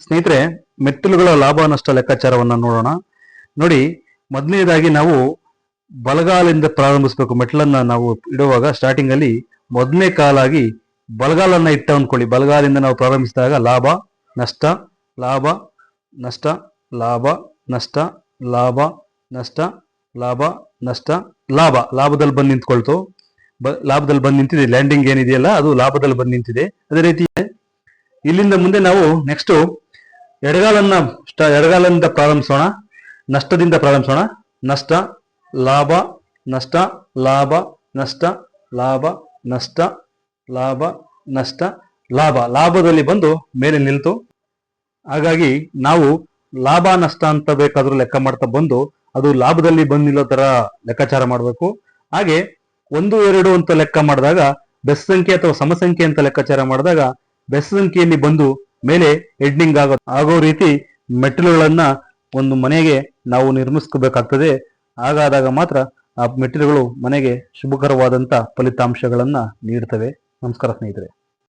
ಸ್ನೇಹಿತರೆ, ಮೆಟ್ಟಿಲುಗಳ ಲಾಭ ನಷ್ಟ ಲೆಕ್ಕಾಚಾರವನ್ನ ನೋಡೋಣ. ನೋಡಿ, ಮೊದಲನೇದಾಗಿ ನಾವು ಬಲಗಾಲಿಂದ ಪ್ರಾರಂಭಿಸಬೇಕು. ಮೆಟ್ಲನ್ನ ನಾವು ಇಡುವಾಗ ಸ್ಟಾರ್ಟಿಂಗ್ ಅಲ್ಲಿ ಮೊದಲನೇ ಕಾಲಾಗಿ ಬಲಗಾಲನ್ನ ಇಟ್ಟ ಅಂದ್ಕೊಳ್ಳಿ. ಬಲಗಾಲಿಂದ ನಾವು ಪ್ರಾರಂಭಿಸಿದಾಗ ಲಾಭ ನಷ್ಟ, ಲಾಭ ನಷ್ಟ, ಲಾಭ ನಷ್ಟ, ಲಾಭ ನಷ್ಟ, ಲಾಭ ನಷ್ಟ, ಲಾಭ. ಲಾಭದಲ್ಲಿ ಬಂದು ನಿಂತ್ಕೊಳ್ತು. ಲಾಭದಲ್ಲಿ ಬಂದು ನಿಂತಿದೆ. ಲ್ಯಾಂಡಿಂಗ್ ಏನಿದೆಯಲ್ಲ ಅದು ಲಾಭದಲ್ಲಿ ಬಂದು ನಿಂತಿದೆ. ಅದೇ ರೀತಿ ಇಲ್ಲಿಂದ ಮುಂದೆ ನಾವು ನೆಕ್ಸ್ಟ್ ಎಡಗಾಲಿಂದ ಪ್ರಾರಂಭಿಸೋಣ. ನಷ್ಟದಿಂದ ಪ್ರಾರಂಭಿಸೋಣ. ನಷ್ಟ, ಲಾಭ ನಷ್ಟ, ಲಾಭ ನಷ್ಟ, ಲಾಭ ನಷ್ಟ, ಲಾಭ ನಷ್ಟ, ಲಾಭ. ಲಾಭದಲ್ಲಿ ಬಂದು ಮೇಲೆ ನಿಲ್ತು. ಹಾಗಾಗಿ ನಾವು ಲಾಭ ನಷ್ಟ ಅಂತ ಬೇಕಾದ್ರೂ ಲೆಕ್ಕ ಮಾಡ್ತಾ ಬಂದು ಅದು ಲಾಭದಲ್ಲಿ ಬಂದು ನಿಲ್ಲೋ ತರ ಲೆಕ್ಕಾಚಾರ ಮಾಡಬೇಕು. ಹಾಗೆ 1, 2 ಅಂತ ಲೆಕ್ಕ ಮಾಡಿದಾಗ ಬೆಸ್ ಸಂಖ್ಯೆ ಅಥವಾ ಸಮಸಂಖ್ಯೆ ಅಂತ ಲೆಕ್ಕಾಚಾರ ಮಾಡಿದಾಗ ಬೆಸ್ ಸಂಖ್ಯೆಯಲ್ಲಿ ಬಂದು ಮೇಲೆ ಹೆಡ್ನಿಂಗ್ ಆಗೋ ರೀತಿ ಮೆಟ್ಟಿಲುಗಳನ್ನ ಒಂದು ಮನೆಗೆ ನಾವು ನಿರ್ಮಿಸ್ಕೋಬೇಕಾಗ್ತದೆ. ಹಾಗಾದಾಗ ಮಾತ್ರ ಆ ಮೆಟ್ಟಿಲುಗಳು ಮನೆಗೆ ಶುಭಕರವಾದಂತ ಫಲಿತಾಂಶಗಳನ್ನ ನೀಡ್ತವೆ. ನಮಸ್ಕಾರ ಸ್ನೇಹಿತರೆ.